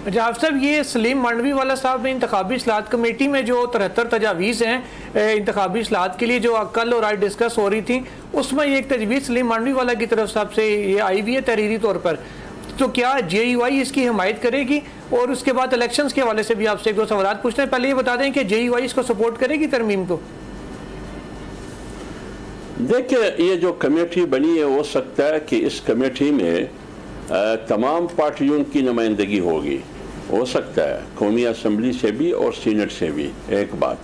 जाफ साहब, ये सलीम मांडवी वाला साहब ने इंतखाबी इस्लाहत कमेटी में जो 73 तजावीज़ हैं इंतखाबी इस्लाहत के लिए जो कल और आज डिस्कस हो रही थी, उसमें ये एक तजवीज़ सलीम मांडवी वाला की तरफ साहब से ये आई हुई है तहरीरी तौर पर। तो क्या JUI इसकी हिमायत करेगी? और उसके बाद इलेक्शंस के हवाले से भी आपसे एक दो सवाल पूछते हैं। पहले ये बता दें कि JUI इसको सपोर्ट करेगी तरमीम को? देखिए, ये जो कमेटी बनी है हो सकता है कि इस कमेटी में तमाम पार्टियों की नुमाइंदगी होगी, हो सकता है कौमी असम्बली से भी और सीनेट से भी। एक बात।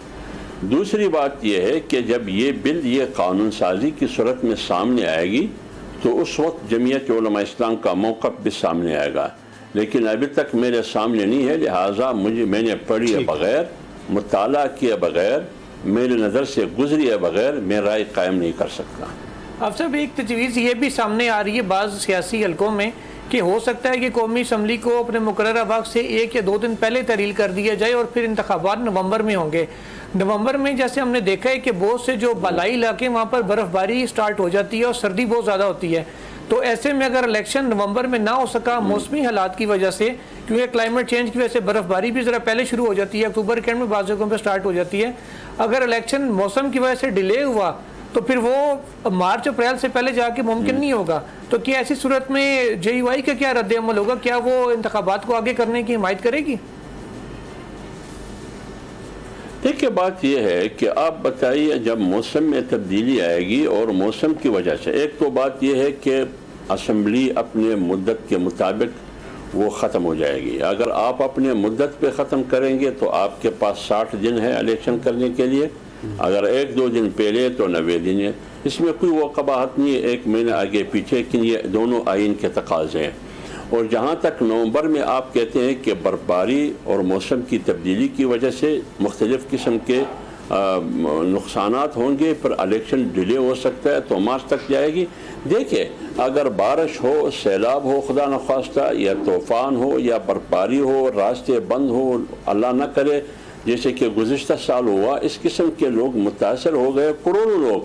दूसरी बात यह है कि जब ये बिल ये कानून साजी की सूरत में सामने आएगी तो उस वक्त जमीयत उलमा इस्लाम का मौक़िफ़ भी सामने आएगा, लेकिन अभी तक मेरे सामने नहीं है। लिहाजा मैंने पढ़े बगैर, मुताला किए बगैर, मेरे नज़र से गुजरिए बगैर मैं राय कायम नहीं कर सकता। अब सब एक तजवीज़ ये भी सामने आ रही है बाज़ सियासी हलकों में कि हो सकता है कि कौमी असम्बली को अपने मुकर्रर वक्त से 1 या 2 दिन पहले तहरील कर दिया जाए और फिर इंतखाबात नवंबर में होंगे। नवंबर में जैसे हमने देखा है कि बहुत से जो बलाई इलाके वहाँ पर बर्फ़बारी स्टार्ट हो जाती है और सर्दी बहुत ज़्यादा होती है। तो ऐसे में अगर इलेक्शन नवंबर में ना हो सका मौसमी हालात की वजह से, क्योंकि क्लाइमेट चेंज की वजह से बर्फ़बारी भी ज़रा पहले शुरू हो जाती है, अक्टूबर के एंड में बाज़ जगहों पर स्टार्ट हो जाती है। अगर इलेक्शन मौसम की वजह से डिले हुआ तो फिर वो मार्च अप्रैल से पहले जाके मुमकिन नहीं होगा। तो क्या ऐसी सूरत में JUI का क्या रद्द अमल होगा? क्या वो इंतखाबात को आगे करने की हिमायत करेगी? देखिए, बात यह है कि आप बताइए, जब मौसम में तब्दीली आएगी और मौसम की वजह से, एक तो बात यह है कि असम्बली अपने मुद्दत के मुताबिक वो ख़त्म हो जाएगी। अगर आप अपने मुद्दत पे ख़त्म करेंगे तो आपके पास 60 दिन है इलेक्शन करने के लिए, अगर 1-2 दिन पहले तो 90 दिन है। इसमें कोई वो कबाहत नहीं है 1 महीना आगे पीछे, लेकिन ये दोनों आइन के तकाज़े हैं। और जहाँ तक नवंबर में आप कहते हैं कि बर्फबारी और मौसम की तब्दीली की वजह से मुख्तलिफ़ किस्म के नुकसानात होंगे, पर इलेक्शन डिले हो सकता है, तो मार्च तक जाएगी। देखिए, अगर बारिश हो, सैलाब हो खुदा न ख्वास्ता, या तूफ़ान हो, या बर्फबारी हो, रास्ते बंद हो, अल्लाह न करे, जैसे कि गुज़िश्ता साल हुआ, इस किस्म के लोग मुतासर हो गए, करोड़ों लोग।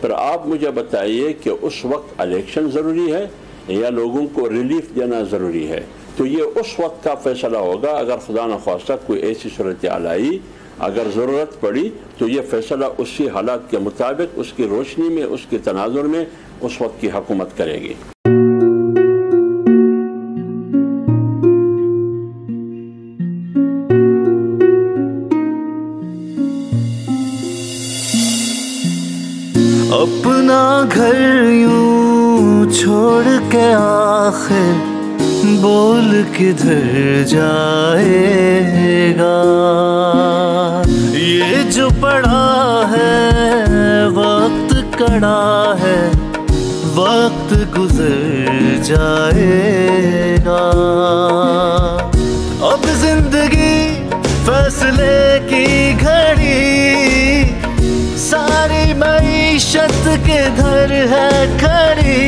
पर आप मुझे बताइए कि उस वक्त इलेक्शन ज़रूरी है या लोगों को रिलीफ देना ज़रूरी है? तो ये उस वक्त का फ़ैसला होगा। अगर खुदा न ख्वास्ता कोई ऐसी सूरत आई, अगर ज़रूरत पड़ी, तो ये फ़ैसला उसी हालात के मुताबिक, उसकी रोशनी में, उसके तनाजुर में उस वक्त की हुकूमत करेगी। अपना घर यूं छोड़ के आखिर बोल किधर जाएगा? ये जो पड़ा है वक्त कड़ा है, वक्त गुजर जाएगा। अब जिंदगी फैसले की घड़ी, सारी मईशत किधर है खड़ी,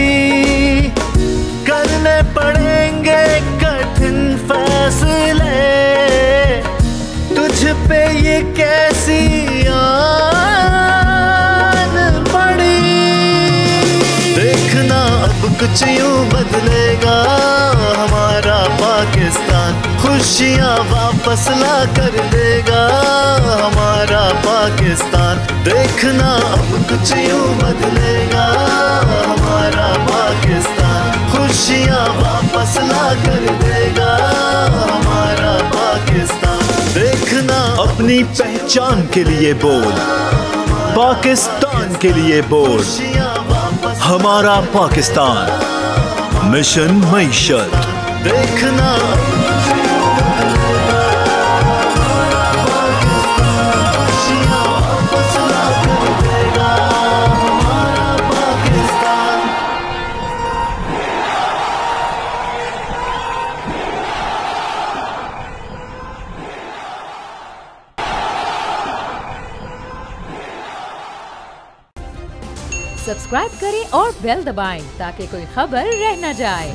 करने पड़ेंगे कठिन फैसले, तुझ पे ये कैसी आन पड़ी। देखना अब कुछ यूं बदलेगा हमारा पाकिस्तान, खुशियाँ वापस ला कर देगा हमारा पाकिस्तान। देखना अब कुछ यूं बदलेगा हमारा पाकिस्तान, खुशियाँ वापस ला कर देगा हमारा पाकिस्तान। देखना अपनी पहचान के लिए बोल, पाकिस्तान के लिए बोल, हमारा पाकिस्तान मिशन मईशत। देखना सब्सक्राइब करें और बेल दबाएं ताकि कोई खबर रह न जाए।